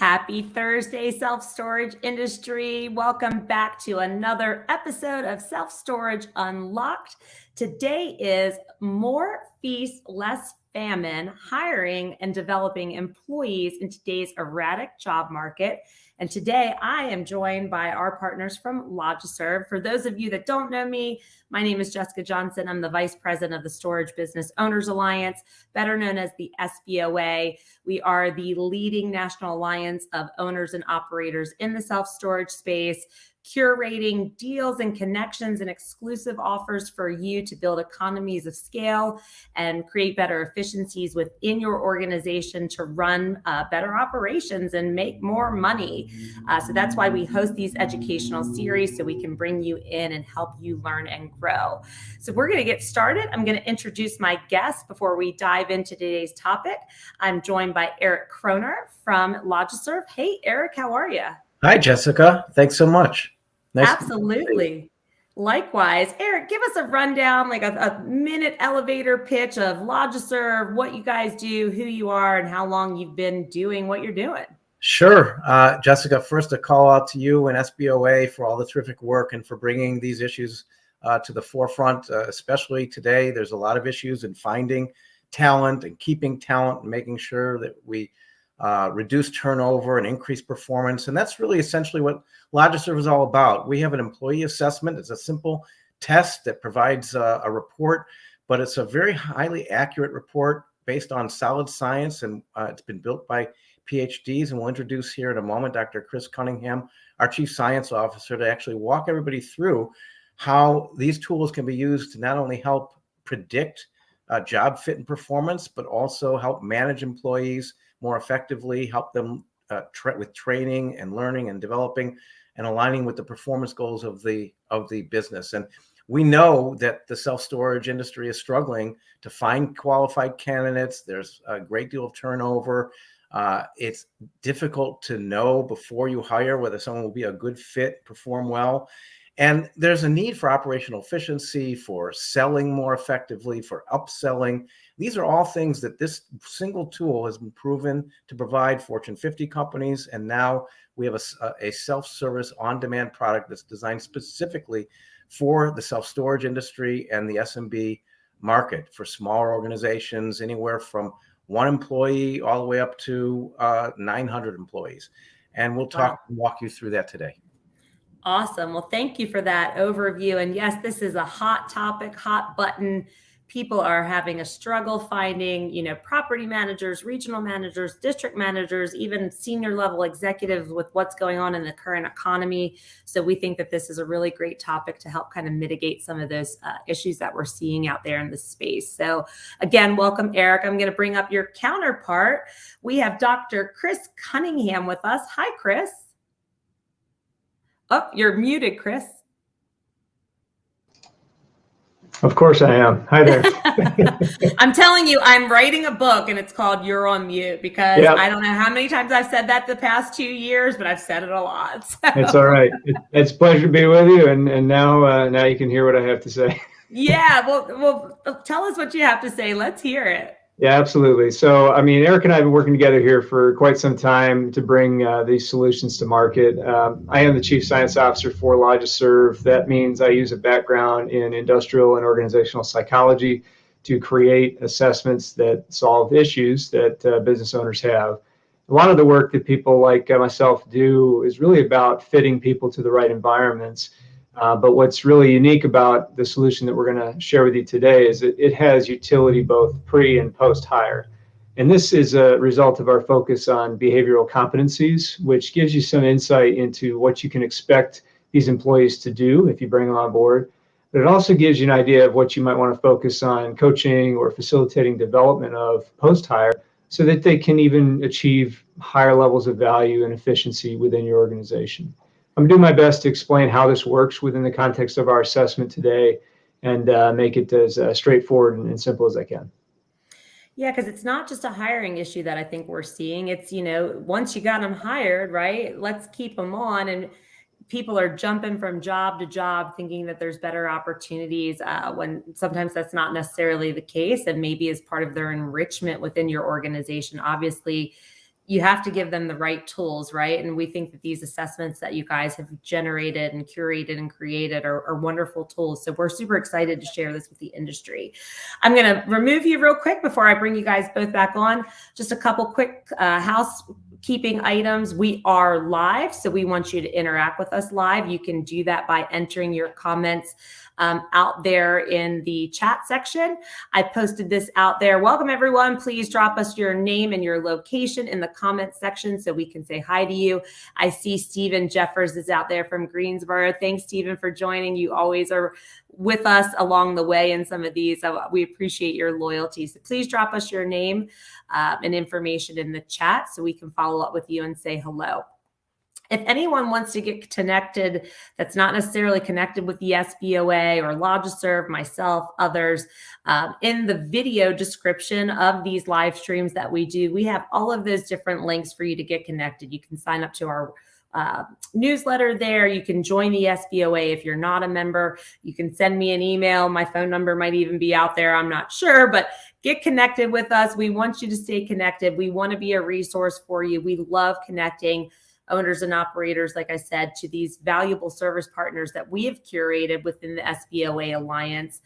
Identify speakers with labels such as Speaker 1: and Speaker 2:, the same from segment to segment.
Speaker 1: Happy Thursday, self-storage industry. Welcome back to another episode of Self-Storage Unlocked. Today is More Feast, Less Famine, hiring and developing employees in today's erratic job market. And today I am joined by our partners from Logi-Serve. For those of you that don't know me, my name is Jessica Johnson. I'm the Vice President of the Storage Business Owners Alliance, better known as the SBOA. We are the leading national alliance of owners and operators in the self-storage space, curating deals and connections and exclusive offers for you to build economies of scale and create better efficiencies within your organization to run better operations and make more money. So that's why we host these educational series, so we can bring you in and help you learn and grow. So we're going to get started. I'm going to introduce my guests before we dive into today's topic. I'm joined by Eric KROHNER from Logi-Serve. Hey, Eric, how are you?
Speaker 2: Hi, Jessica. Thanks so much. Nice.
Speaker 1: Absolutely. Likewise. Eric, give us a rundown, like a minute elevator pitch of Logi-Serve, what you guys do, who you are, and how long you've been doing what you're doing.
Speaker 2: Sure. Jessica, first a call out to you and SBOA for all the terrific work and for bringing these issues to the forefront, especially today. There's a lot of issues in finding talent and keeping talent and making sure that we reduce turnover and increase performance. And that's really essentially what Logi-Serve is all about. We have an employee assessment. It's a simple test that provides a report, but it's a very highly accurate report based on solid science, and it's been built by PhDs. And we'll introduce here in a moment Dr. Cunningham, our Chief Science Officer, to actually walk everybody through how these tools can be used to not only help predict job fit and performance, but also help manage employees more effectively, help them with training and learning and developing and aligning with the performance goals of the business. And we know that the self-storage industry is struggling to find qualified candidates. There's a great deal of turnover. It's difficult to know before you hire whether someone will be a good fit, perform well. And there's a need for operational efficiency, for selling more effectively, for upselling. These are all things that this single tool has been proven to provide Fortune 50 companies. And now we have a self-service on-demand product that's designed specifically for the self-storage industry and the SMB market for smaller organizations, anywhere from one employee all the way up to 900 employees. And we'll walk you through that today.
Speaker 1: Awesome. Well, thank you for that overview. And yes, this is a hot topic, hot button. People are having a struggle finding, property managers, regional managers, district managers, even senior level executives with what's going on in the current economy. So we think that this is a really great topic to help kind of mitigate some of those issues that we're seeing out there in the space. So again, welcome, Eric. I'm going to bring up your counterpart. We have Dr. Chris Cunningham with us. Hi, Chris. Oh, you're muted, Chris.
Speaker 3: Of course I am. Hi there.
Speaker 1: I'm telling you, I'm writing a book and it's called You're on Mute, because I don't know how many times I've said that the past 2 years, but I've said it a lot. So.
Speaker 3: It's all right. It's a pleasure to be with you. And now you can hear what I have to say.
Speaker 1: Yeah. Well, tell us what you have to say. Let's hear it.
Speaker 3: Yeah, absolutely. So, Eric and I have been working together here for quite some time to bring these solutions to market. I am the Chief Science Officer for Logi-Serve. That means I use a background in industrial and organizational psychology to create assessments that solve issues that business owners have. A lot of the work that people like myself do is really about fitting people to the right environments. But what's really unique about the solution that we're going to share with you today is that it has utility both pre and post hire. And this is a result of our focus on behavioral competencies, which gives you some insight into what you can expect these employees to do if you bring them on board. But it also gives you an idea of what you might want to focus on coaching or facilitating development of post hire, so that they can even achieve higher levels of value and efficiency within your organization. I'm doing my best to explain how this works within the context of our assessment today and make it as straightforward and simple as I can.
Speaker 1: Yeah, because it's not just a hiring issue that I think we're seeing. It's, once you got them hired, right, let's keep them on. And people are jumping from job to job thinking that there's better opportunities when sometimes that's not necessarily the case, and maybe as part of their enrichment within your organization. Obviously, you have to give them the right tools, right? And we think that these assessments that you guys have generated and curated and created are wonderful tools. So we're super excited to share this with the industry. I'm going to remove you real quick before I bring you guys both back on. Just a couple quick housekeeping items. We are live, so we want you to interact with us live. You can do that by entering your comments out there in the chat section. I posted this out there. Welcome everyone. Please drop us your name and your location in the comments section so we can say hi to you. I see Stephen Jeffers is out there from Greensboro. Thanks, Stephen, for joining. You always are with us along the way in some of these. We appreciate your loyalty. So please drop us your name and information in the chat so we can follow up with you and say hello. If anyone wants to get connected that's not necessarily connected with the SBOA or Logi-Serve, myself, others, in the video description of these live streams that we do, we have all of those different links for you to get connected. You can sign up to our newsletter there. You can join the SBOA if you're not a member. You can send me an email. My phone number might even be out there. I'm not sure, but get connected with us. We want you to stay connected. We want to be a resource for you. We love connecting owners and operators, like I said, to these valuable service partners that we have curated within the SBOA Alliance,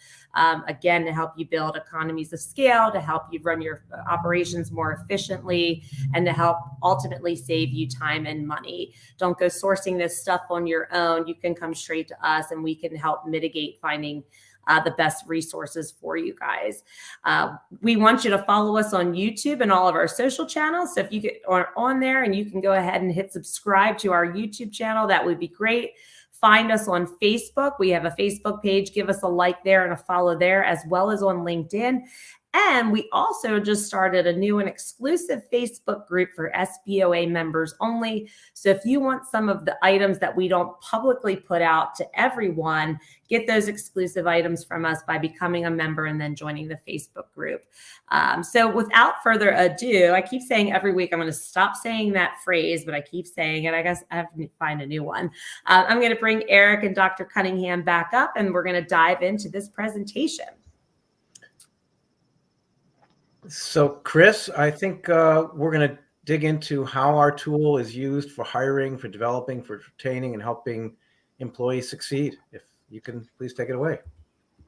Speaker 1: again, to help you build economies of scale, to help you run your operations more efficiently, and to help ultimately save you time and money. Don't go sourcing this stuff on your own. You can come straight to us and we can help mitigate finding the best resources for you guys. We want you to follow us on YouTube and all of our social channels. So if you are on there and you can go ahead and hit subscribe to our YouTube channel, that would be great. Find us on Facebook. We have a Facebook page. Give us a like there and a follow there, as well as on LinkedIn. And we also just started a new and exclusive Facebook group for SBOA members only. So if you want some of the items that we don't publicly put out to everyone, get those exclusive items from us by becoming a member and then joining the Facebook group. So without further ado, I keep saying every week, I'm going to stop saying that phrase, but I keep saying it. I guess I have to find a new one. I'm going to bring Eric and Dr. Cunningham back up, and we're going to dive into this presentation.
Speaker 2: So, Chris, I think we're going to dig into how our tool is used for hiring, for developing, for retaining, and helping employees succeed. If you can please take it away.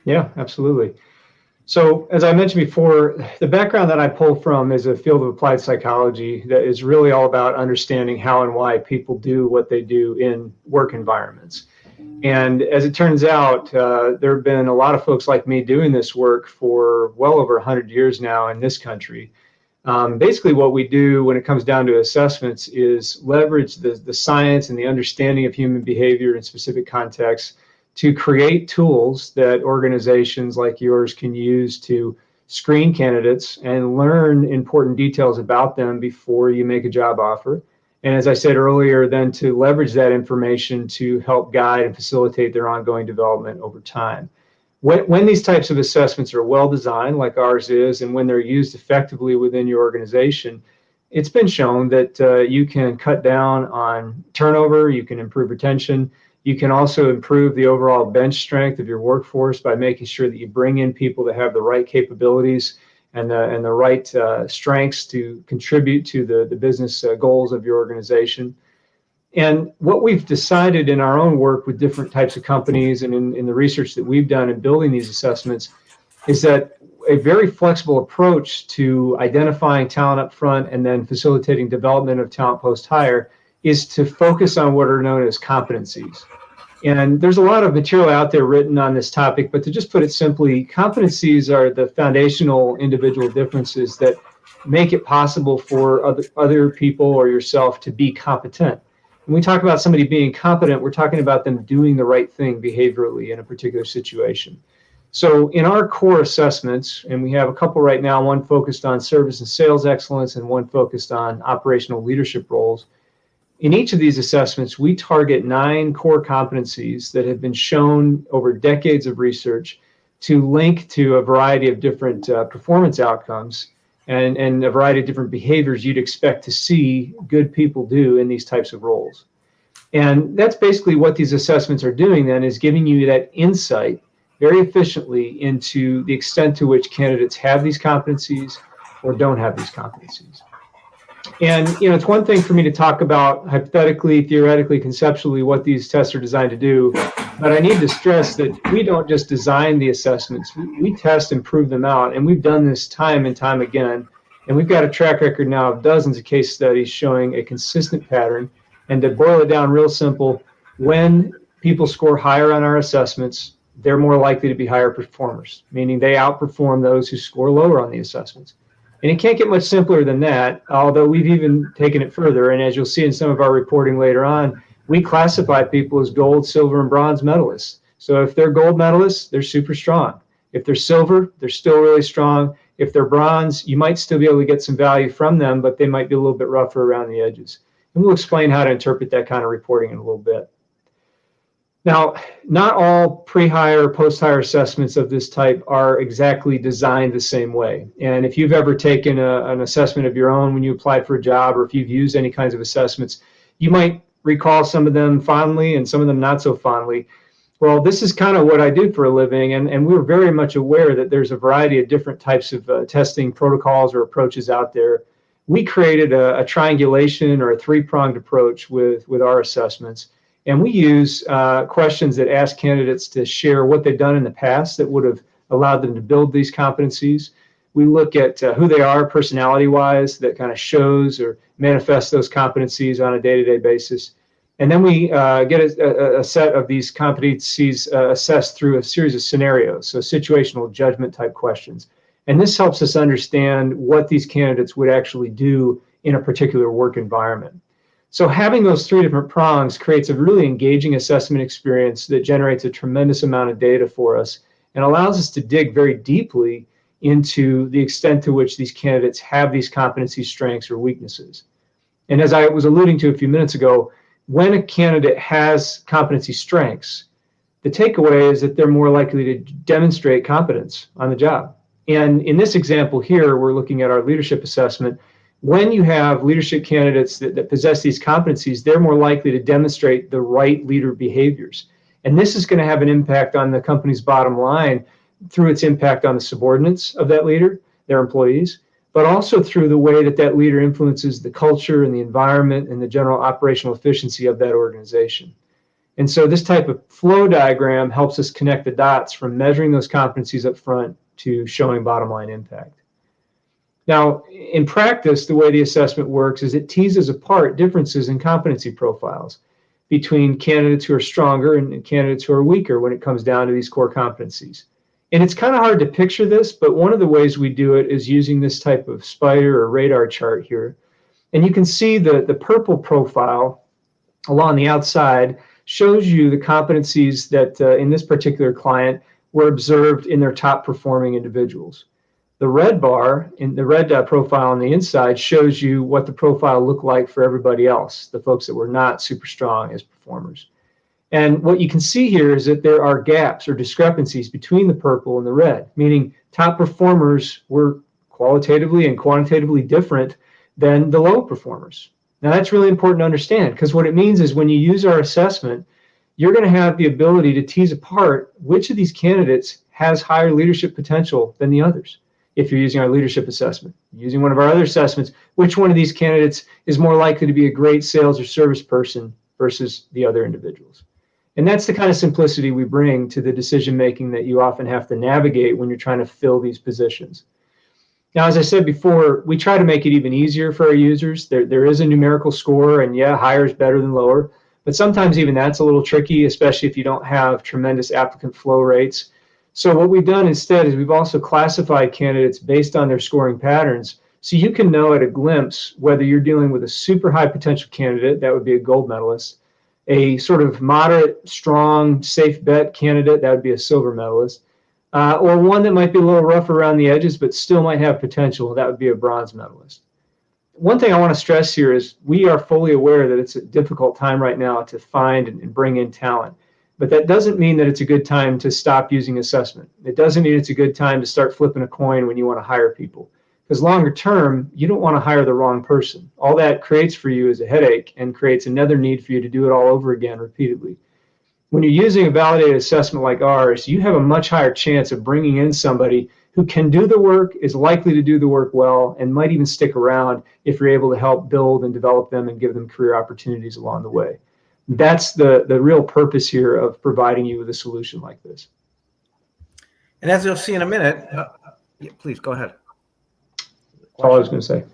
Speaker 3: Yeah, absolutely. So, as I mentioned before, the background that I pull from is a field of applied psychology that is really all about understanding how and why people do what they do in work environments. And as it turns out, there have been a lot of folks like me doing this work for well over 100 years now in this country. Basically, what we do when it comes down to assessments is leverage the science and the understanding of human behavior in specific contexts to create tools that organizations like yours can use to screen candidates and learn important details about them before you make a job offer. And as I said earlier, then to leverage that information to help guide and facilitate their ongoing development over time. When these types of assessments are well designed, like ours is, and when they're used effectively within your organization, it's been shown that you can cut down on turnover, you can improve retention, you can also improve the overall bench strength of your workforce by making sure that you bring in people that have the right capabilities and the right strengths to contribute to the business goals of your organization. And what we've decided in our own work with different types of companies and in the research that we've done in building these assessments is that a very flexible approach to identifying talent up front and then facilitating development of talent post-hire is to focus on what are known as competencies. And there's a lot of material out there written on this topic, but to just put it simply, competencies are the foundational individual differences that make it possible for other people or yourself to be competent. When we talk about somebody being competent, we're talking about them doing the right thing behaviorally in a particular situation. So in our core assessments, and we have a couple right now, one focused on service and sales excellence and one focused on operational leadership roles. In each of these assessments, we target 9 core competencies that have been shown over decades of research to link to a variety of different performance outcomes and a variety of different behaviors you'd expect to see good people do in these types of roles. And that's basically what these assessments are doing then, is giving you that insight very efficiently into the extent to which candidates have these competencies or don't have these competencies. And it's one thing for me to talk about hypothetically, theoretically, conceptually what these tests are designed to do, but I need to stress that we don't just design the assessments. We test and prove them out, and we've done this time and time again. And we've got a track record now of dozens of case studies showing a consistent pattern. And to boil it down real simple, when people score higher on our assessments, they're more likely to be higher performers, meaning they outperform those who score lower on the assessments. And it can't get much simpler than that, although we've even taken it further. And as you'll see in some of our reporting later on, we classify people as gold, silver, and bronze medalists. So if they're gold medalists, they're super strong. If they're silver, they're still really strong. If they're bronze, you might still be able to get some value from them, but they might be a little bit rougher around the edges. And we'll explain how to interpret that kind of reporting in a little bit. Now, not all pre-hire, post-hire assessments of this type are exactly designed the same way. And if you've ever taken an assessment of your own when you applied for a job, or if you've used any kinds of assessments, you might recall some of them fondly and some of them not so fondly. Well, this is kind of what I do for a living, and we're very much aware that there's a variety of different types of testing protocols or approaches out there. We created a triangulation or a three-pronged approach with our assessments. And we use questions that ask candidates to share what they've done in the past that would have allowed them to build these competencies. We look at who they are personality-wise, that kind of shows or manifests those competencies on a day-to-day basis. And then we get a set of these competencies assessed through a series of scenarios, so situational judgment type questions. And this helps us understand what these candidates would actually do in a particular work environment. So having those three different prongs creates a really engaging assessment experience that generates a tremendous amount of data for us and allows us to dig very deeply into the extent to which these candidates have these competency strengths or weaknesses. And as I was alluding to a few minutes ago, when a candidate has competency strengths, the takeaway is that they're more likely to demonstrate competence on the job. And in this example here, we're looking at our leadership assessment. When you have leadership candidates that possess these competencies, they're more likely to demonstrate the right leader behaviors. And this is going to have an impact on the company's bottom line through its impact on the subordinates of that leader, their employees, but also through the way that that leader influences the culture and the environment and the general operational efficiency of that organization. And so this type of flow diagram helps us connect the dots from measuring those competencies up front to showing bottom line impact. Now, in practice, the way the assessment works is it teases apart differences in competency profiles between candidates who are stronger and candidates who are weaker when it comes down to these core competencies. And it's kind of hard to picture this, but one of the ways we do it is using this type of spider or radar chart here. And you can see the purple profile along the outside shows you the competencies that in this particular client were observed in their top performing individuals. The red bar, in the red profile on the inside, shows you what the profile looked like for everybody else, the folks that were not super strong as performers. And what you can see here is that there are gaps or discrepancies between the purple and the red, meaning top performers were qualitatively and quantitatively different than the low performers. Now that's really important to understand, because what it means is when you use our assessment, you're going to have the ability to tease apart which of these candidates has higher leadership potential than the others. If you're using our leadership assessment, using one of our other assessments, which one of these candidates is more likely to be a great sales or service person versus the other individuals. And that's the kind of simplicity we bring to the decision making that you often have to navigate when you're trying to fill these positions. Now, as I said before, we try to make it even easier for our users. There is a numerical score, and yeah, higher is better than lower, but sometimes even that's a little tricky, especially if you don't have tremendous applicant flow rates. So what we've done instead is we've also classified candidates based on their scoring patterns, so you can know at a glimpse whether you're dealing with a super high potential candidate, that would be a gold medalist, a sort of moderate, strong, safe bet candidate, that would be a silver medalist, or one that might be a little rough around the edges but still might have potential, that would be a bronze medalist. One thing I want to stress here is we are fully aware that it's a difficult time right now to find and bring in talent. But that doesn't mean that it's a good time to stop using assessment. It doesn't mean it's a good time to start flipping a coin when you want to hire people. Because longer term, you don't want to hire the wrong person. All that creates for you is a headache and creates another need for you to do it all over again repeatedly. When you're using a validated assessment like ours, you have a much higher chance of bringing in somebody who can do the work, is likely to do the work well, and might even stick around if you're able to help build and develop them and give them career opportunities along the way. That's the real purpose here of providing you with a solution like this.
Speaker 2: And as you'll see in a minute, please go ahead.
Speaker 3: That's all I was going to say.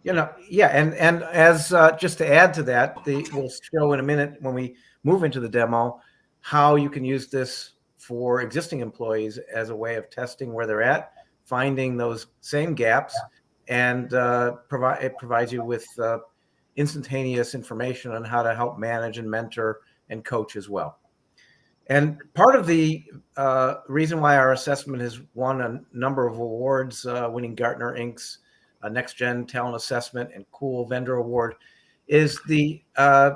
Speaker 3: Yeah.
Speaker 2: And as just to add to that, we'll show in a minute when we move into the demo how you can use this for existing employees as a way of testing where they're at, finding those same gaps, and it provides you with instantaneous information on how to help manage and mentor and coach as well. And part of the reason why our assessment has won a number of awards, winning Gartner Inc.'s Next Gen Talent Assessment and Cool Vendor Award, is the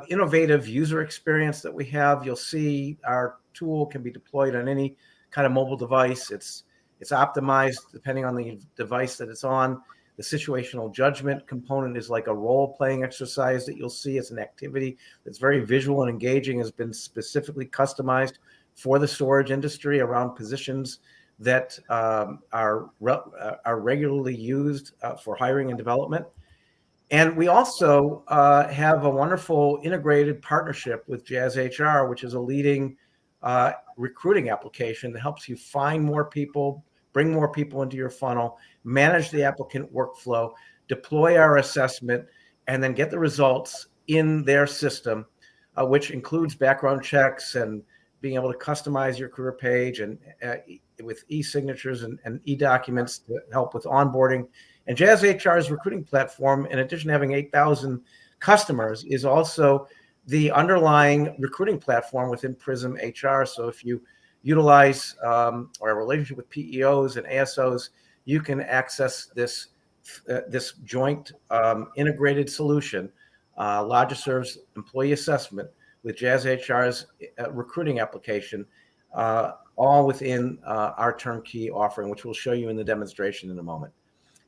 Speaker 2: innovative user experience that we have. You'll see our tool can be deployed on any kind of mobile device. It's optimized depending on the device that it's on. The situational judgment component is like a role-playing exercise that you'll see. It's an activity that's very visual and engaging, has been specifically customized for the storage industry around positions that are regularly used for hiring and development. And we also have a wonderful integrated partnership with Jazz HR, which is a leading recruiting application that helps you find more people, bring more people into your funnel, manage the applicant workflow, deploy our assessment, and then get the results in their system, which includes background checks and being able to customize your career page and with e-signatures and e-documents to help with onboarding. And Jazz HR's recruiting platform, in addition to having 8,000 customers, is also the underlying recruiting platform within Prism HR. So if you utilize or a relationship with PEOs and ASOs, you can access this joint integrated solution, Logi-Serve's employee assessment with Jazz HR's recruiting application, all within our turnkey offering, which we'll show you in the demonstration in a moment.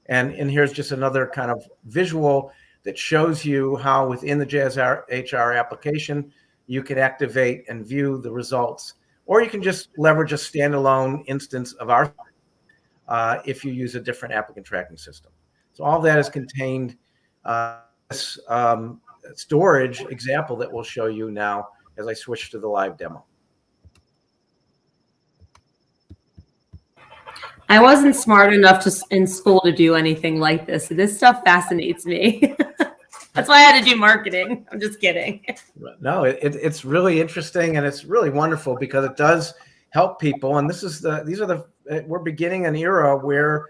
Speaker 2: And here's just another kind of visual that shows you how within the Jazz HR application, you can activate and view the results, or you can just leverage a standalone instance of our if you use a different applicant tracking system. So all of that is contained this storage example that we'll show you now as I switch to the live demo.
Speaker 1: I wasn't smart enough in school to do anything like this. This stuff fascinates me. That's why I had to do marketing. I'm just kidding.
Speaker 2: No, it's really interesting, and it's really wonderful because it does help people. And we're beginning an era where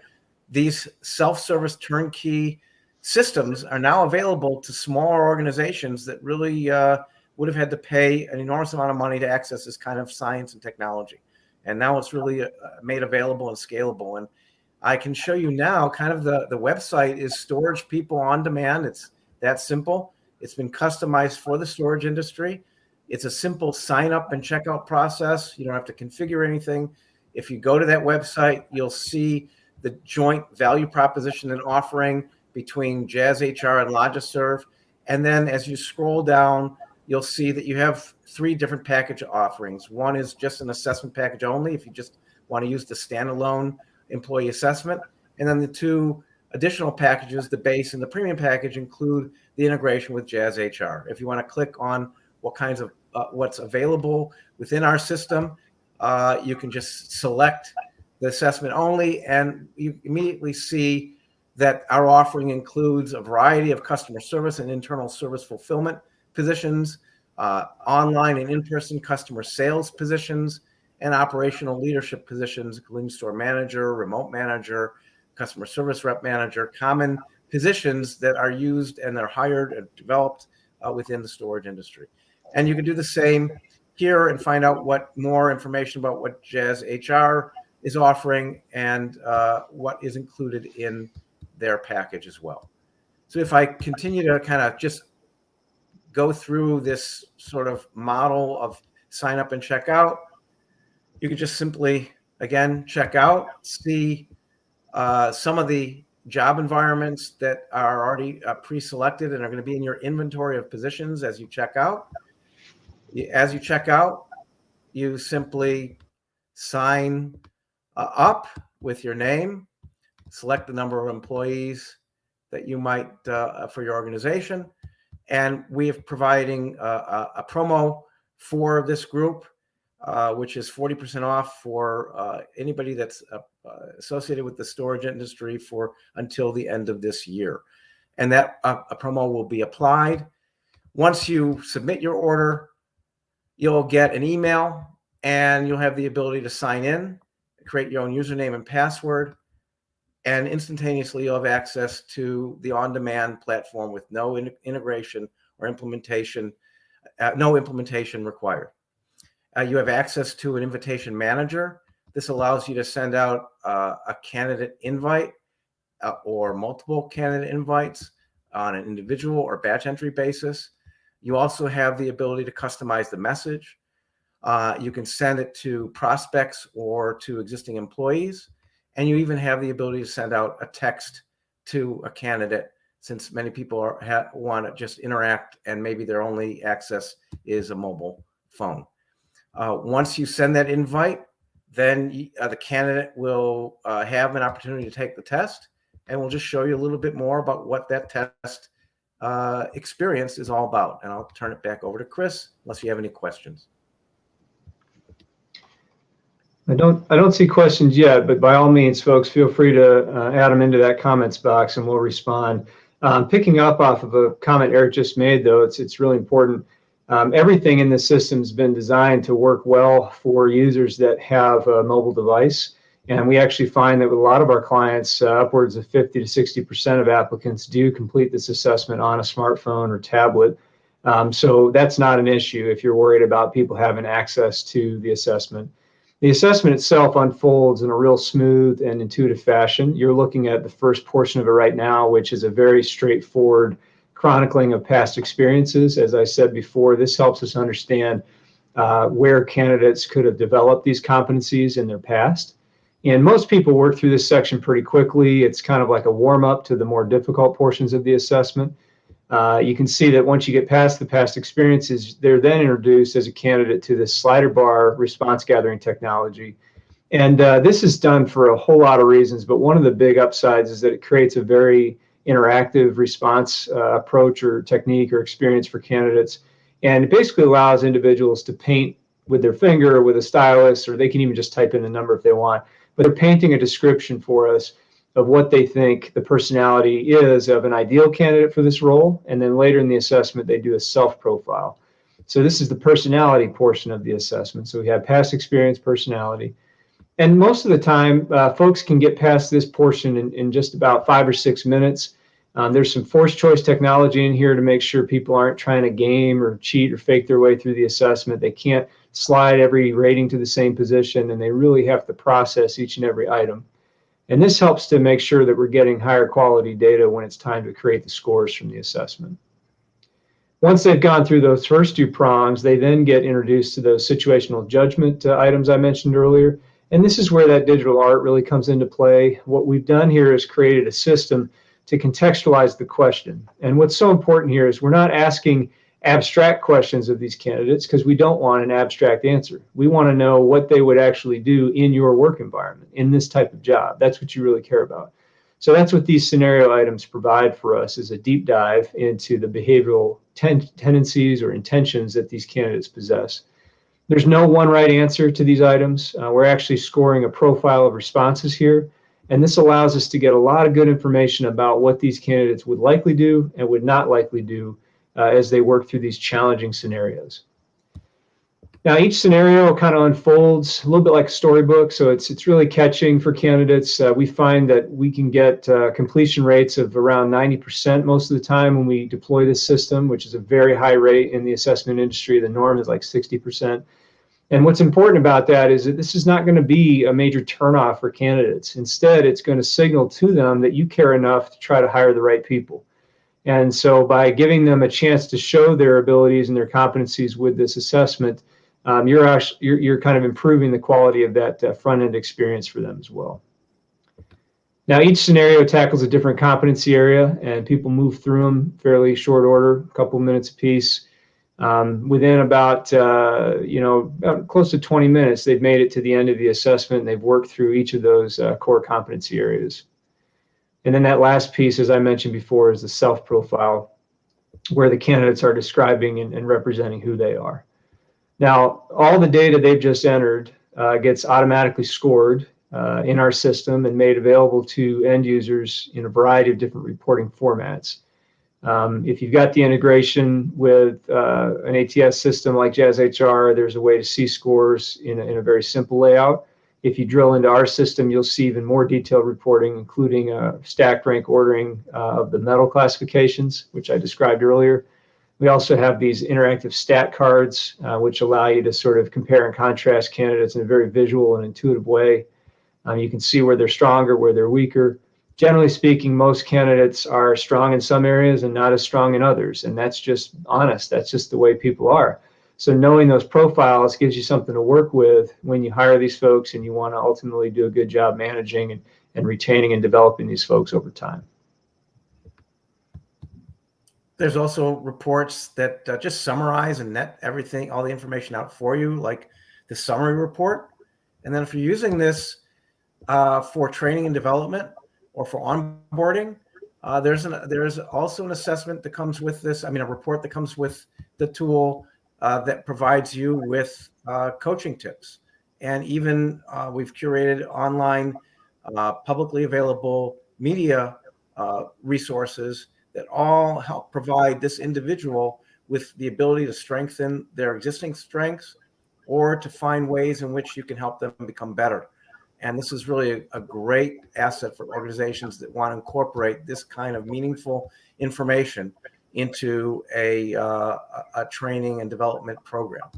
Speaker 2: these self-service turnkey systems are now available to smaller organizations that really would have had to pay an enormous amount of money to access this kind of science and technology. And now it's really made available and scalable. And I can show you now kind of the website is Storage People on Demand. It's that simple. It's been customized for the storage industry. It's a simple sign up and checkout process. You don't have to configure anything. If you go to that website, you'll see the joint value proposition and offering between Jazz HR and Logi-Serve. And then as you scroll down, you'll see that you have 3 different package offerings. One is just an assessment package only, if you just want to use the standalone employee assessment. And then the 2 additional packages, the base and the premium package, include the integration with Jazz HR. If you want to click on what kinds of what's available within our system, you can just select the assessment only, and you immediately see that our offering includes a variety of customer service and internal service fulfillment positions, online and in-person customer sales positions, and operational leadership positions, including store manager, remote manager, customer service rep manager, common positions that are used and they're hired and developed within the storage industry. And you can do the same here and find out what more information about what Jazz HR is offering and what is included in their package as well. So if I continue to kind of just go through this sort of model of sign up and check out, you can just simply, again, check out, see some of the job environments that are already pre-selected and are going to be in your inventory of positions as you check out. As you check out, you simply sign up with your name, select the number of employees that you might for your organization, and we are providing a promo for this group, which is 40% off for anybody that's associated with the storage industry for until the end of this year. And that a promo will be applied. Once you submit your order, you'll get an email and you'll have the ability to sign in, create your own username and password, and instantaneously you'll have access to the on-demand platform with no integration or implementation, no implementation required. You have access to an invitation manager. This allows you to send out a candidate invite or multiple candidate invites on an individual or batch entry basis. You also have the ability to customize the message. You can send it to prospects or to existing employees. And you even have the ability to send out a text to a candidate, since many people want to just interact and maybe their only access is a mobile phone. Once you send that invite, then the candidate will have an opportunity to take the test, and we'll just show you a little bit more about what that test experience is all about. And I'll turn it back over to Chris, unless you have any questions.
Speaker 3: I don't see questions yet, but by all means, folks, feel free to add them into that comments box and we'll respond. Picking up off of a comment Eric just made, though, it's really important. Everything in this system has been designed to work well for users that have a mobile device. And we actually find that with a lot of our clients, upwards of 50 to 60% of applicants do complete this assessment on a smartphone or tablet. So that's not an issue if you're worried about people having access to the assessment. The assessment itself unfolds in a real smooth and intuitive fashion. You're looking at the first portion of it right now, which is a very straightforward chronicling of past experiences. As I said before, this helps us understand where candidates could have developed these competencies in their past. And most people work through this section pretty quickly. It's kind of like a warm-up to the more difficult portions of the assessment. You can see that once you get past the past experiences, they're then introduced as a candidate to this slider bar response gathering technology. And this is done for a whole lot of reasons, but one of the big upsides is that it creates a very interactive response approach or technique or experience for candidates. And it basically allows individuals to paint with their finger or with a stylus, or they can even just type in the number if they want. But they're painting a description for us of what they think the personality is of an ideal candidate for this role. And then later in the assessment, they do a self-profile. So this is the personality portion of the assessment. So we have past experience, personality. And most of the time, folks can get past this portion in just about 5 or 6 minutes. There's some forced choice technology in here to make sure people aren't trying to game or cheat or fake their way through the assessment. They can't slide every rating to the same position, and they really have to process each and every item. And this helps to make sure that we're getting higher quality data when it's time to create the scores from the assessment. Once they've gone through those first 2 prongs, they then get introduced to those situational judgment items I mentioned earlier. And this is where that digital art really comes into play. What we've done here is created a system to contextualize the question. And what's so important here is we're not asking abstract questions of these candidates because we don't want an abstract answer. We want to know what they would actually do in your work environment, in this type of job. That's what you really care about. So that's what these scenario items provide for us, is a deep dive into the behavioral tendencies or intentions that these candidates possess. There's no one right answer to these items. We're actually scoring a profile of responses here. And this allows us to get a lot of good information about what these candidates would likely do and would not likely do as they work through these challenging scenarios. Now, each scenario kind of unfolds a little bit like a storybook, so it's really catching for candidates. We find that we can get completion rates of around 90% most of the time when we deploy this system, which is a very high rate in the assessment industry. The norm is like 60%. And what's important about that is that this is not going to be a major turnoff for candidates. Instead, it's going to signal to them that you care enough to try to hire the right people. And so by giving them a chance to show their abilities and their competencies with this assessment, you're kind of improving the quality of that front-end experience for them as well. Now, each scenario tackles a different competency area, and people move through them fairly short order, a couple minutes apiece. Within about, about close to 20 minutes, they've made it to the end of the assessment, and they've worked through each of those core competency areas. And then that last piece, as I mentioned before, is the self-profile, where the candidates are describing and representing who they are. Now, all the data they've just entered gets automatically scored in our system and made available to end users in a variety of different reporting formats. If you've got the integration with an ATS system like JazzHR, there's a way to see scores in a very simple layout. If you drill into our system, you'll see even more detailed reporting, including stacked rank ordering of the medal classifications, which I described earlier. We also have these interactive stat cards, which allow you to sort of compare and contrast candidates in a very visual and intuitive way. You can see where they're stronger, where they're weaker. Generally speaking, most candidates are strong in some areas and not as strong in others, and that's just honest. That's just the way people are. So knowing those profiles gives you something to work with when you hire these folks and you want to ultimately do a good job managing and retaining and developing these folks over time.
Speaker 2: There's also reports that just summarize and net everything, all the information out for you, like the summary report. And then if you're using this for training and development or for onboarding, there's also an assessment that comes with this. A report that comes with the tool that provides you with coaching tips. And even we've curated online, publicly available media resources that all help provide this individual with the ability to strengthen their existing strengths or to find ways in which you can help them become better. And this is really a great asset for organizations that want to incorporate this kind of meaningful information into a training and development program.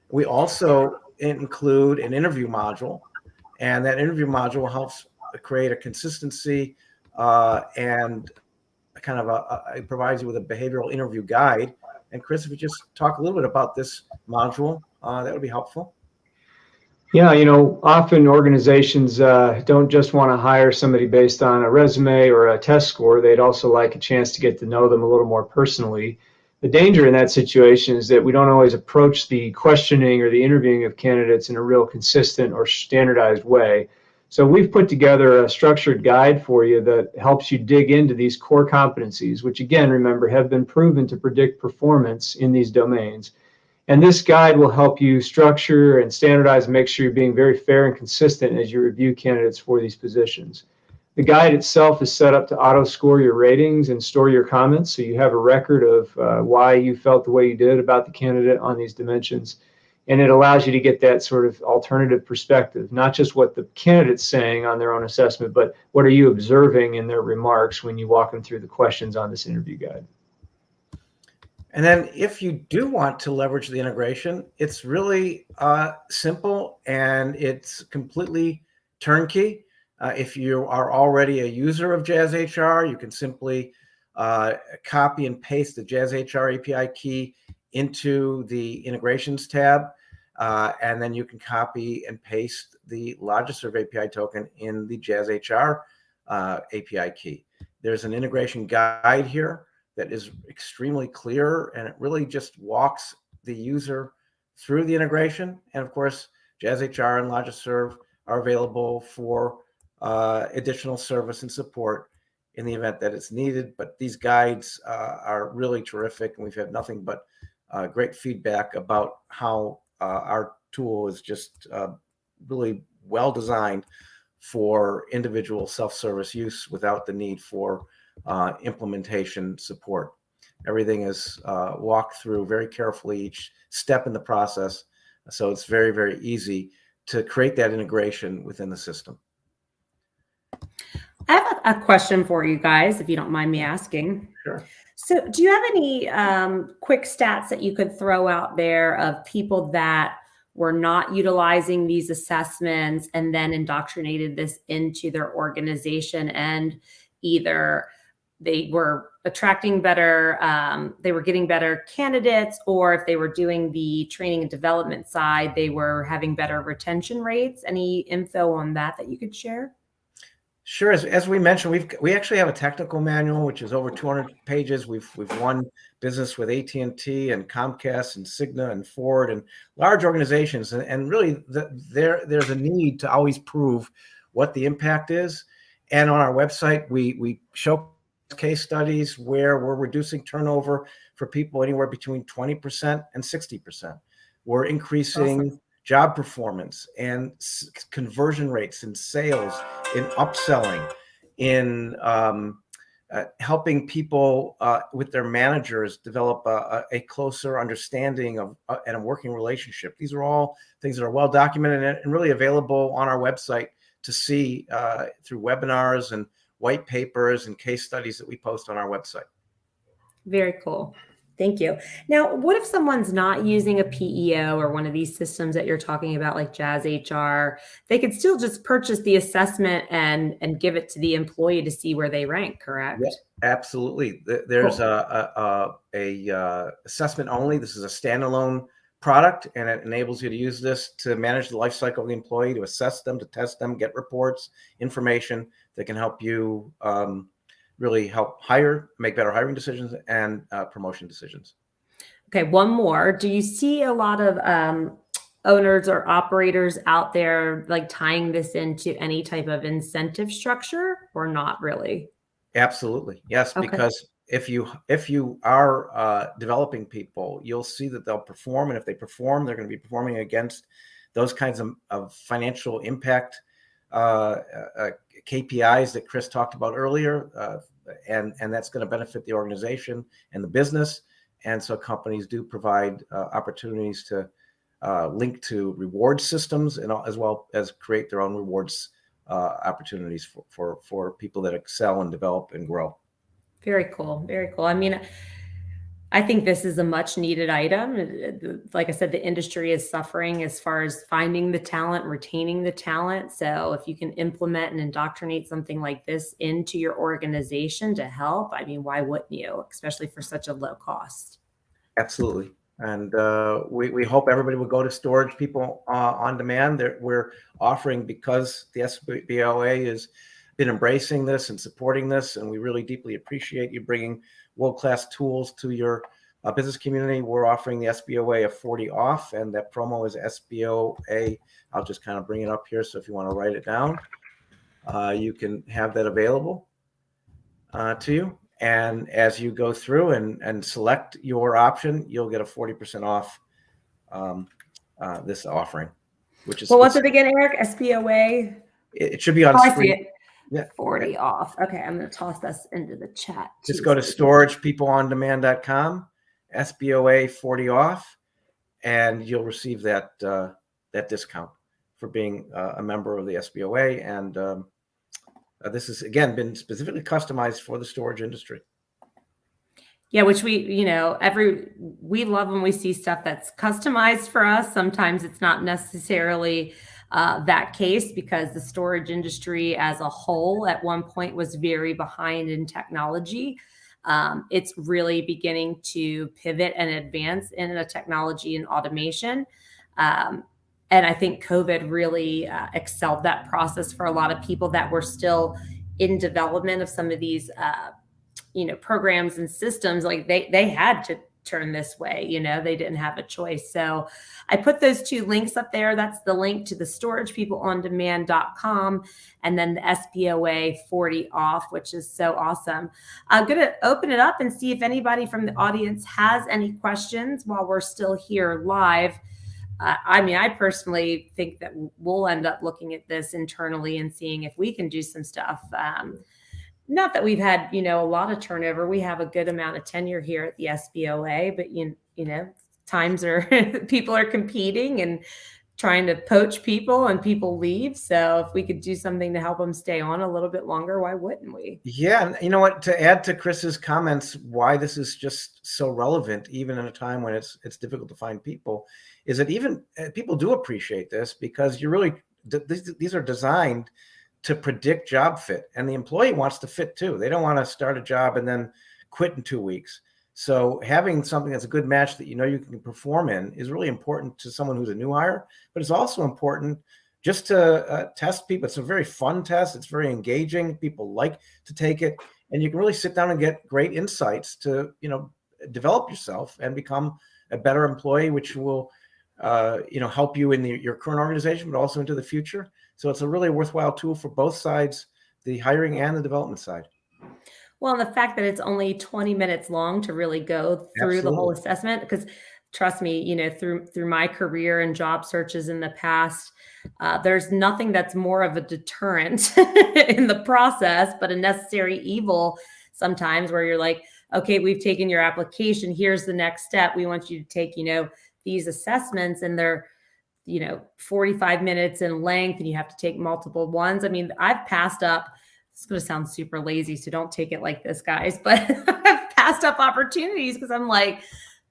Speaker 2: We also include an interview module, and that interview module helps create a consistency and kind of it provides you with a behavioral interview guide. And Chris, if you just talk a little bit about this module, that would be helpful.
Speaker 3: Yeah, often organizations don't just want to hire somebody based on a resume or a test score. They'd also like a chance to get to know them a little more personally. The danger in that situation is that we don't always approach the questioning or the interviewing of candidates in a real consistent or standardized way. So we've put together a structured guide for you that helps you dig into these core competencies, which again, remember, have been proven to predict performance in these domains. And this guide will help you structure and standardize and make sure you're being very fair and consistent as you review candidates for these positions. The guide itself is set up to auto-score your ratings and store your comments, so you have a record of why you felt the way you did about the candidate on these dimensions. And it allows you to get that sort of alternative perspective, not just what the candidate's saying on their own assessment, but what are you observing in their remarks when you walk them through the questions on this interview guide.
Speaker 2: And then if you do want to leverage the integration, it's really simple and it's completely turnkey. If you are already a user of JazzHR, you can simply copy and paste the JazzHR API key into the integrations tab, and then you can copy and paste the Logi-Serve API token in the JazzHR API key. There's an integration guide here that is extremely clear, and it really just walks the user through the integration. And of course, JazzHR and Logi-Serve are available for additional service and support in the event that it's needed. But these guides are really terrific, and we've had nothing but great feedback about how our tool is just really well designed for individual self-service use without the need for implementation support. Everything is walked through very carefully, each step in the process. So it's very, very easy to create that integration within the system.
Speaker 1: I have a question for you guys, if you don't mind me asking.
Speaker 2: Sure.
Speaker 1: So do you have any quick stats that you could throw out there of people that were not utilizing these assessments and then indoctrinated this into their organization, and either they were attracting better, they were getting better candidates, or if they were doing the training and development side, they were having better retention rates? Any info on that you could share?
Speaker 2: Sure. As we mentioned, we actually have a technical manual, which is over 200 pages. We've won business with AT&T and Comcast and Cigna and Ford and large organizations. And really, there's a need to always prove what the impact is. And on our website, we show case studies where we're reducing turnover for people anywhere between 20% and 60%. We're increasing
Speaker 1: Awesome.
Speaker 2: job performance and conversion rates in sales, in upselling, in helping people with their managers develop a closer understanding of and a working relationship. These are all things that are well documented and really available on our website to see through webinars and white papers and case studies that we post on our website.
Speaker 1: Very cool. Thank you. Now, what if someone's not using a PEO or one of these systems that you're talking about, like Jazz HR? They could still just purchase the assessment and give it to the employee to see where they rank, correct?
Speaker 2: Yep, absolutely. There's
Speaker 1: Cool.
Speaker 2: a assessment only. This is a standalone product, and it enables you to use this to manage the life cycle of the employee, to assess them, to test them, get reports, information that can help you really help make better hiring decisions and promotion decisions.
Speaker 1: Okay, one more. Do you see a lot of owners or operators out there like tying this into any type of incentive structure, or not really?
Speaker 2: Absolutely. Yes,
Speaker 1: Okay.
Speaker 2: because if you are developing people, you'll see that they'll perform, and if they perform, they're going to be performing against those kinds of financial impact KPIs that Chris talked about earlier, and that's going to benefit the organization and the business. And so companies do provide opportunities to link to reward systems, and as well as create their own rewards opportunities for people that excel and develop and grow.
Speaker 1: Very cool. Very cool. I mean, I think this is a much needed item. Like I said, the industry is suffering as far as finding the talent, retaining the talent. So if you can implement and indoctrinate something like this into your organization to help, I mean, why wouldn't you, especially for such a low cost?
Speaker 2: Absolutely. And we hope everybody will go to Storage People on Demand. We're offering, because the SBOA has been embracing this and supporting this, and we really deeply appreciate you bringing world-class tools to your business community. We're offering the SBOA a 40 off, and that promo is SBOA. I'll just kind of bring it up here, so if you want to write it down, you can have that available to you. And as you go through and select your option, you'll get a 40% off this offering, which is.
Speaker 1: Well, what's it again, Eric? SBOA?
Speaker 2: It should be on
Speaker 1: Oh, I
Speaker 2: screen.
Speaker 1: see it.
Speaker 2: Yeah.
Speaker 1: 40 off. Okay, I'm going to toss this into the chat.
Speaker 2: Just go to storagepeopleondemand.com, SBOA 40 off, and you'll receive that discount for being a member of the SBOA. And this has, again, been specifically customized for the storage industry.
Speaker 1: Yeah, which we love when we see stuff that's customized for us. Sometimes it's not necessarily that case, because the storage industry as a whole at one point was very behind in technology. It's really beginning to pivot and advance in the technology and automation. And I think COVID really excelled that process for a lot of people that were still in development of some of these programs and systems. Like they had to turn this way, they didn't have a choice. So I put those two links up there. That's the link to the storagepeopleondemand.com, and then the SBOA 40 off, which is so awesome. I'm going to open it up and see if anybody from the audience has any questions while we're still here live. I mean, I personally think that we'll end up looking at this internally and seeing if we can do some stuff. Not that we've had, a lot of turnover. We have a good amount of tenure here at the SBOA, but times are people are competing and trying to poach people, and people leave. So if we could do something to help them stay on a little bit longer, why wouldn't we?
Speaker 2: Yeah. And you know what, to add to Chris's comments, why this is just so relevant, even in a time when it's difficult to find people, is that even people do appreciate this, because these are designed to predict job fit, and the employee wants to fit too. They don't want to start a job and then quit in 2 weeks. So having something that's a good match that you can perform in is really important to someone who's a new hire, but it's also important just to test people. It's a very fun test. It's very engaging. People like to take it, and you can really sit down and get great insights to, develop yourself and become a better employee, which will, help you in your current organization, but also into the future. So it's a really worthwhile tool for both sides, the hiring and the development side.
Speaker 1: Well, and the fact that it's only 20 minutes long to really go through the whole assessment, because trust me, through my career and job searches in the past, there's nothing that's more of a deterrent in the process, but a necessary evil sometimes, where you're like, okay, we've taken your application. Here's the next step. We want you to take, these assessments, and they're, 45 minutes in length, and you have to take multiple ones. I mean, I've passed up, it's going to sound super lazy, so don't take it like this, guys, but I've passed up opportunities because I'm like,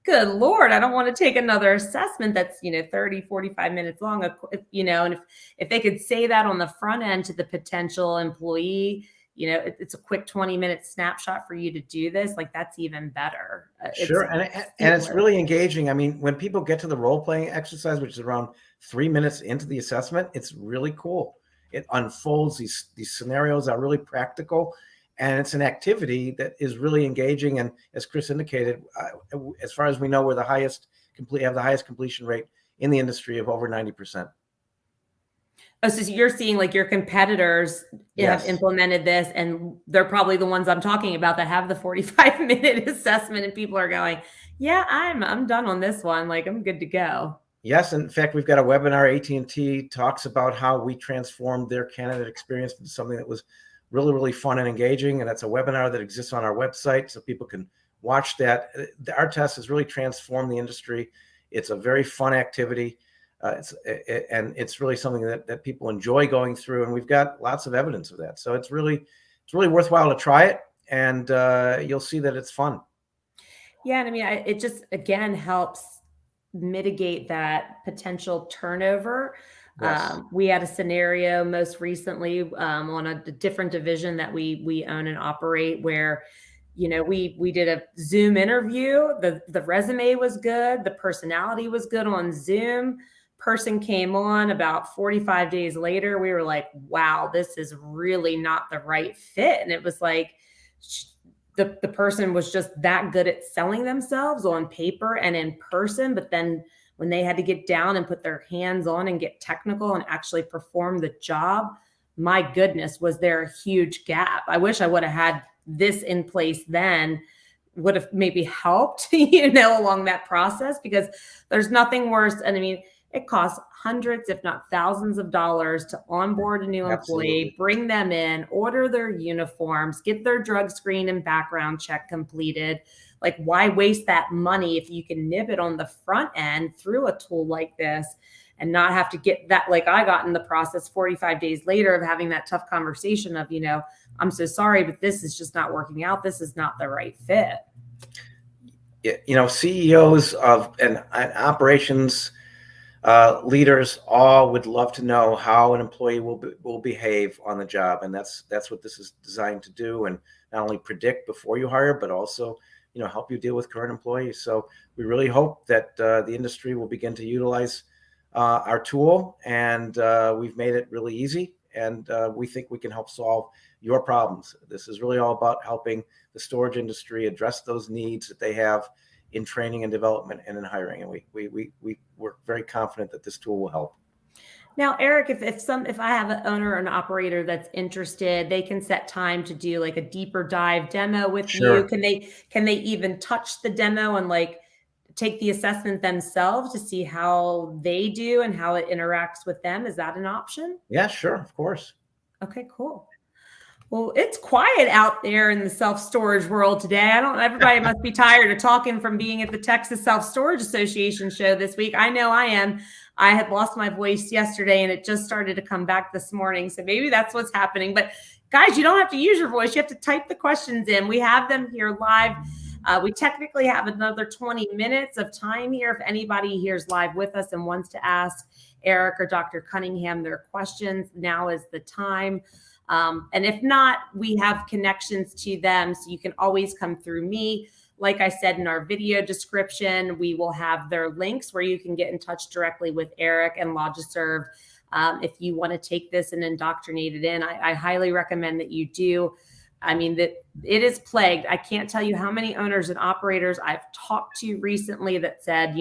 Speaker 1: good Lord, I don't want to take another assessment that's, 30, 45 minutes long, and if they could say that on the front end to the potential employee, it's a quick 20-minute snapshot for you to do this. Like, that's even better.
Speaker 2: Sure. And it's really engaging. I mean, when people get to the role-playing exercise, which is around 3 minutes into the assessment, it's really cool. It unfolds. These scenarios are really practical, and it's an activity that is really engaging. And as Chris indicated, as far as we know, we're have the highest completion rate in the industry of over 90%.
Speaker 1: Oh, so you're seeing like your competitors have implemented this, and they're probably the ones I'm talking about that have the 45-minute assessment, and people are going, yeah, I'm done on this one. Like, I'm good to go.
Speaker 2: Yes. In fact, we've got a webinar. AT&T talks about how we transformed their candidate experience into something that was really, really fun and engaging. And that's a webinar that exists on our website, so people can watch that. Our test has really transformed the industry. It's a very fun activity. It's really something that people enjoy going through, and we've got lots of evidence of that. So it's really worthwhile to try it, and you'll see that it's fun.
Speaker 1: Yeah, and I mean, it just again helps mitigate that potential turnover.
Speaker 2: Yes.
Speaker 1: We had a scenario most recently on a different division that we own and operate, where we did a Zoom interview. The resume was good, the personality was good on Zoom. Person came on about 45 days later. We were like, wow, this is really not the right fit. And it was like the person was just that good at selling themselves on paper and in person. But then when they had to get down and put their hands on and get technical and actually perform the job, my goodness, was there a huge gap. I wish I would have had this in place then. Would have maybe helped, along that process, because there's nothing worse. And I mean, it costs hundreds, if not thousands of dollars to onboard a new employee, bring them in, order their uniforms, get their drug screen and background check completed. Like, why waste that money if you can nip it on the front end through a tool like this and not have to get that, like I got in the process 45 days later of having that tough conversation of, I'm so sorry, but this is just not working out. This is not the right fit.
Speaker 2: CEOs and operations leaders all would love to know how an employee will behave on the job, and that's what this is designed to do, and not only predict before you hire, but also help you deal with current employees. So we really hope that the industry will begin to utilize our tool, and we've made it really easy, and we think we can help solve your problems. This is really all about helping the storage industry address those needs that they have in training and development and in hiring. And we're very confident that this tool will help.
Speaker 1: Now, Eric, if I have an owner or an operator that's interested, they can set time to do like a deeper dive demo with you. Can they even touch the demo and like take the assessment themselves to see how they do and how it interacts with them? Is that an option?
Speaker 2: Yeah, sure. Of course.
Speaker 1: Okay, cool. Well, it's quiet out there in the self-storage world today. Everybody must be tired of talking from being at the Texas Self-Storage Association show this week. I know I am. I had lost my voice yesterday and it just started to come back this morning. So maybe that's what's happening. But guys, you don't have to use your voice. You have to type the questions in. We have them here live. We technically have another 20 minutes of time here. If anybody here's live with us and wants to ask Eric or Dr. Cunningham their questions, now is the time. And if not, we have connections to them. So you can always come through me. Like I said in our video description, we will have their links where you can get in touch directly with Eric and Logi-Serve. If you want to take this and indoctrinate it in, I highly recommend that you do. I mean, that it is plagued. I can't tell you how many owners and operators I've talked to recently that said,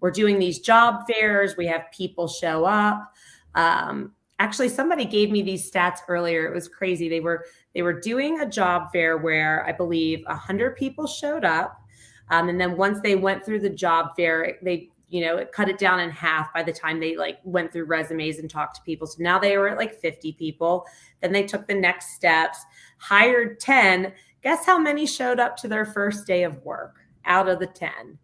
Speaker 1: we're doing these job fairs. We have people show up. Actually, somebody gave me these stats earlier. It was crazy. They were doing a job fair where I believe 100 people showed up. And then once they went through the job fair, it cut it down in half by the time they went through resumes and talked to people. So now they were at 50 people. Then they took the next steps, hired 10. Guess how many showed up to their first day of work out of the 10?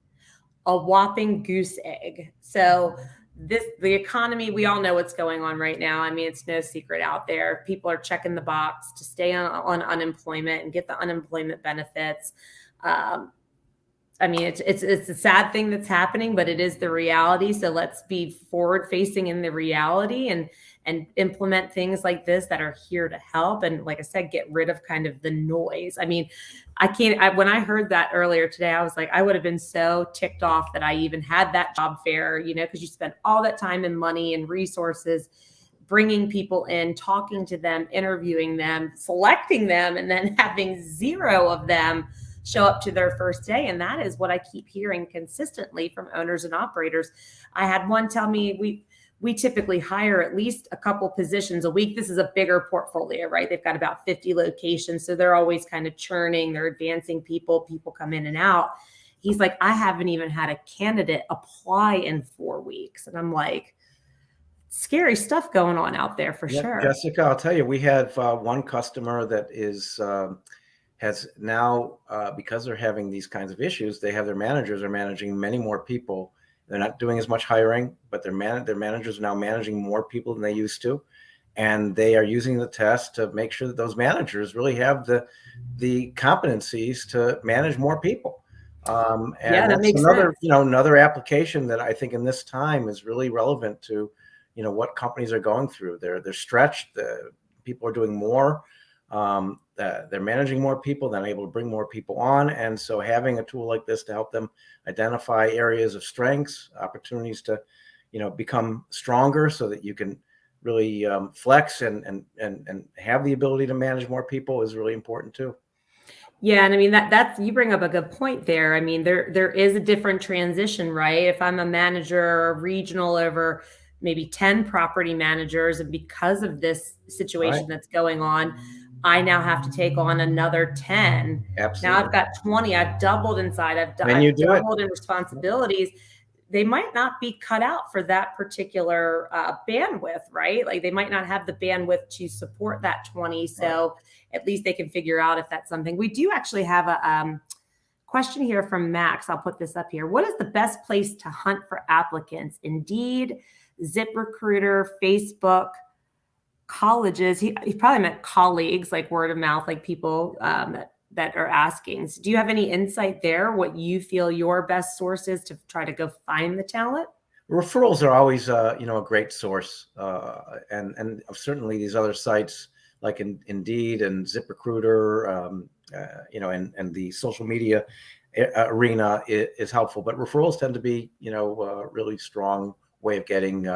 Speaker 1: A whopping goose egg. So the economy, we all know what's going on right now. I mean, it's no secret out there. People are checking the box to stay on unemployment and get the unemployment benefits. I mean, it's a sad thing that's happening, but it is the reality. So let's be forward facing in the reality and implement things like this that are here to help. And like I said, get rid of kind of the noise. I mean, when I heard that earlier today, I was like, I would have been so ticked off that I even had that job fair, because you spend all that time and money and resources bringing people in, talking to them, interviewing them, selecting them, and then having 0 of them show up to their first day. And that is what I keep hearing consistently from owners and operators. I had one tell me we typically hire at least a couple positions a week. This is a bigger portfolio, right? They've got about 50 locations. So they're always kind of churning. They're advancing people come in and out. He's like, I haven't even had a candidate apply in 4 weeks. And I'm like, scary stuff going on out there for sure.
Speaker 2: Jessica, I'll tell you, we have one customer that has now, because they're having these kinds of issues, they have their managers are managing many more people. They're not doing as much hiring, but their managers are now managing more people than they used to. And they are using the test to make sure that those managers really have the competencies to manage more people. And
Speaker 1: that makes
Speaker 2: another,
Speaker 1: sense.
Speaker 2: Another application that I think in this time is really relevant to, what companies are going through. They're stretched. People are doing more. They're managing more people, then able to bring more people on. And so having a tool like this to help them identify areas of strengths, opportunities to, become stronger so that you can really flex and have the ability to manage more people is really important too.
Speaker 1: Yeah. And I mean, that's, you bring up a good point there. I mean, there is a different transition, right? If I'm a manager or regional over maybe 10 property managers, and because of this situation that's going on, I now have to take on another 10.
Speaker 2: Absolutely.
Speaker 1: Now I've got 20. I've doubled inside. I've doubled in responsibilities. They might not be cut out for that particular bandwidth, right? Like they might not have the bandwidth to support that 20. So at least they can figure out if that's something. We do actually have a question here from Max. I'll put this up here. What is the best place to hunt for applicants? Indeed, ZipRecruiter, Facebook, colleges. He probably meant colleagues, like word of mouth, like people that are asking. So do you have any insight there, what you feel your best source is to try to go find the talent?
Speaker 2: Referrals are always, a great source. And certainly these other sites like Indeed and ZipRecruiter, and the social media arena is helpful. But referrals tend to be, a really strong way of getting,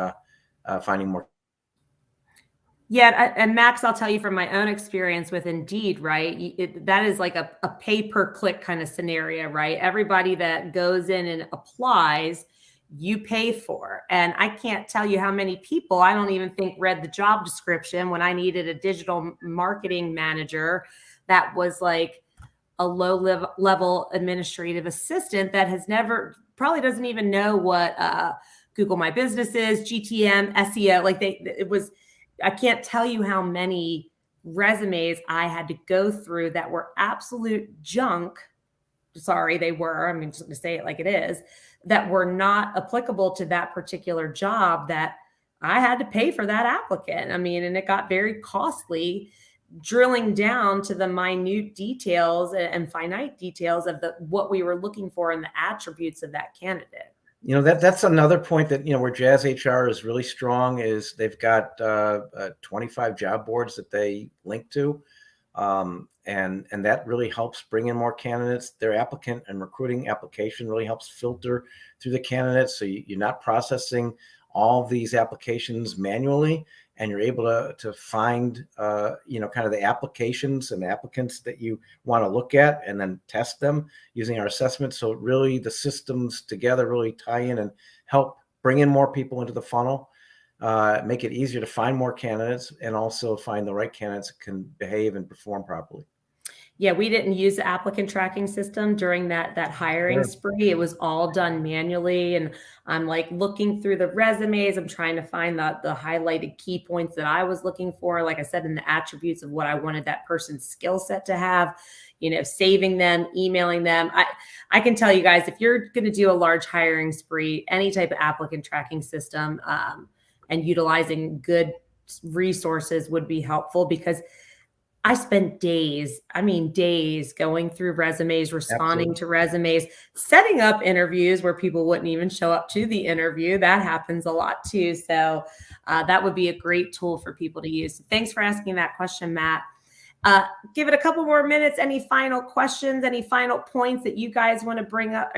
Speaker 2: finding more.
Speaker 1: Yeah. And Max, I'll tell you from my own experience with Indeed, right? That is like a pay per click kind of scenario, right? Everybody that goes in and applies, you pay for. And I can't tell you how many people I don't even think read the job description when I needed a digital marketing manager that was like a low level administrative assistant that probably doesn't even know what Google My Business is, GTM, SEO. I can't tell you how many resumes I had to go through that were absolute junk. Sorry, they were. I'm just going to say it like it is, that were not applicable to that particular job that I had to pay for that applicant. I mean, and it got very costly drilling down to the minute details and finite details of what we were looking for in the attributes of that candidate.
Speaker 2: That's another point that, where Jazz HR is really strong is they've got 25 job boards that they link to. And that really helps bring in more candidates. Their applicant and recruiting application really helps filter through the candidates. So you're not processing all of these applications manually, and you're able to find, kind of the applications and applicants that you want to look at and then test them using our assessment. So really the systems together really tie in and help bring in more people into the funnel, make it easier to find more candidates, and also find the right candidates that can behave and perform properly.
Speaker 1: Yeah, we didn't use the applicant tracking system during that hiring spree. It was all done manually. And I'm like looking through the resumes. I'm trying to find the highlighted key points that I was looking for. Like I said, in the attributes of what I wanted that person's skill set to have, saving them, emailing them. I can tell you guys, if you're going to do a large hiring spree, any type of applicant tracking system and utilizing good resources would be helpful, because I spent days going through resumes, responding to resumes, setting up interviews where people wouldn't even show up to the interview. That happens a lot too. So that would be a great tool for people to use. So thanks for asking that question, Matt. Give it a couple more minutes. Any final questions, any final points that you guys want to bring up?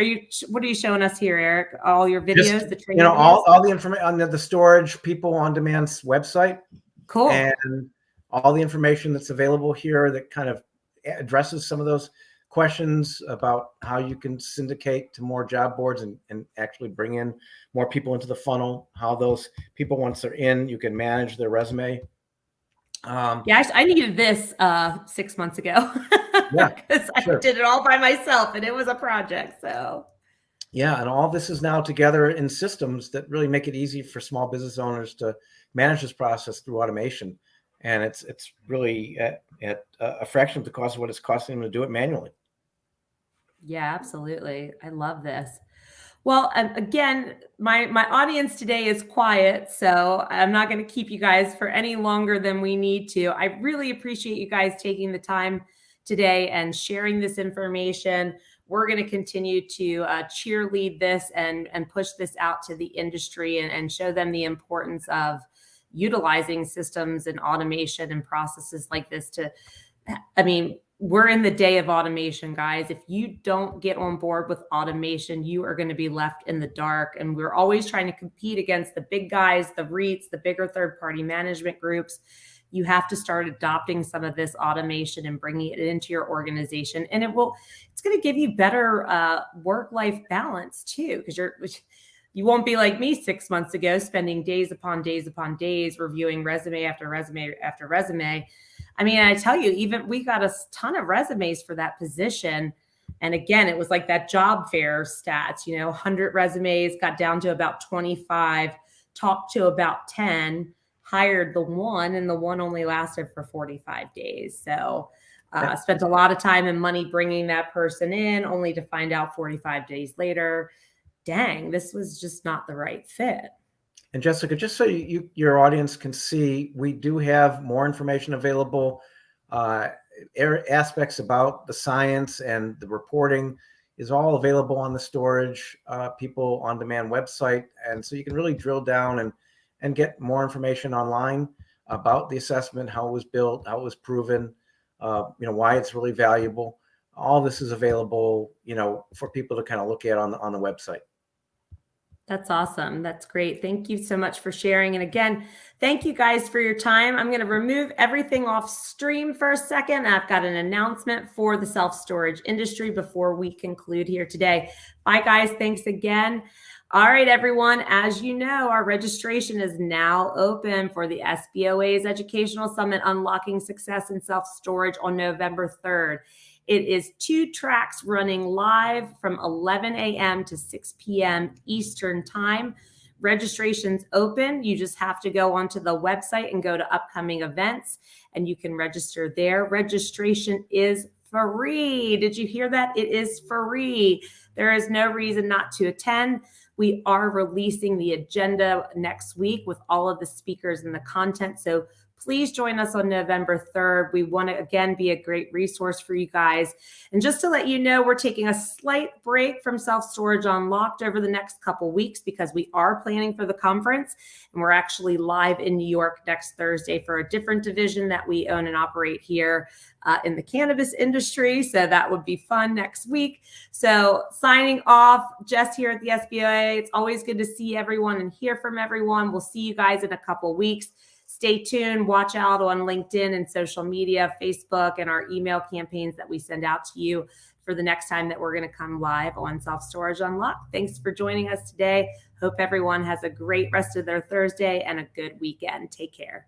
Speaker 1: What are you showing us here, Eric? All your videos, the training videos?
Speaker 2: all the information on the Storage People on Demand's website.
Speaker 1: Cool.
Speaker 2: And all the information that's available here that kind of addresses some of those questions about how you can syndicate to more job boards and actually bring in more people into the funnel, how those people, once they're in, you can manage their resume.
Speaker 1: I needed this 6 months ago.
Speaker 2: Yeah,
Speaker 1: because I did it all by myself and it was a project. So
Speaker 2: yeah, and all this is now together in systems that really make it easy for small business owners to manage this process through automation. And it's really at a fraction of the cost of what it's costing them to do it manually.
Speaker 1: Yeah, absolutely. I love this. Well, again, my audience today is quiet, so I'm not going to keep you guys for any longer than we need to. I really appreciate you guys taking the time today and sharing this information. We're going to continue to cheerlead this and push this out to the industry and show them the importance of utilizing systems and automation and processes like this we're in the day of automation, guys. If you don't get on board with automation, you are going to be left in the dark. And we're always trying to compete against the big guys, the REITs, the bigger third-party management groups. You have to start adopting some of this automation and bringing it into your organization. And it's going to give you better work-life balance too, because you won't be like me 6 months ago, spending days upon days upon days reviewing resume after resume after resume. I mean, I tell you, even we got a ton of resumes for that position. And again, it was like that job fair stats, 100 resumes, got down to about 25, talked to about 10, hired the one, and the one only lasted for 45 days. So spent a lot of time and money bringing that person in, only to find out 45 days later, dang, this was just not the right fit.
Speaker 2: And Jessica, just so your audience can see, we do have more information available. Aspects about the science and the reporting is all available on the Storage People on Demand website. And so you can really drill down and get more information online about the assessment, how it was built, how it was proven, why it's really valuable. All this is available, for people to kind of look at on the website.
Speaker 1: That's awesome. That's great. Thank you so much for sharing. And again, thank you guys for your time. I'm going to remove everything off stream for a second. I've got an announcement for the self-storage industry before we conclude here today. Bye, guys. Thanks again. All right, everyone. As you know, our registration is now open for the SBOA's Educational Summit, Unlocking Success in Self-Storage on November 3rd. It is 2 tracks running live from 11 a.m. to 6 p.m. Eastern time. Registration's open. You just have to go onto the website and go to upcoming events, and you can register there. Registration is free. Did you hear that? It is free. There is no reason not to attend. We are releasing the agenda next week with all of the speakers and the content. So please join us on November 3rd. We want to, again, be a great resource for you guys. And just to let you know, we're taking a slight break from Self-Storage Unlocked over the next couple weeks because we are planning for the conference. And we're actually live in New York next Thursday for a different division that we own and operate here in the cannabis industry. So that would be fun next week. So signing off, Jess here at the SBOA. It's always good to see everyone and hear from everyone. We'll see you guys in a couple weeks. Stay tuned. Watch out on LinkedIn and social media, Facebook, and our email campaigns that we send out to you for the next time that we're going to come live on Self-Storage Unlocked. Thanks for joining us today. Hope everyone has a great rest of their Thursday and a good weekend. Take care.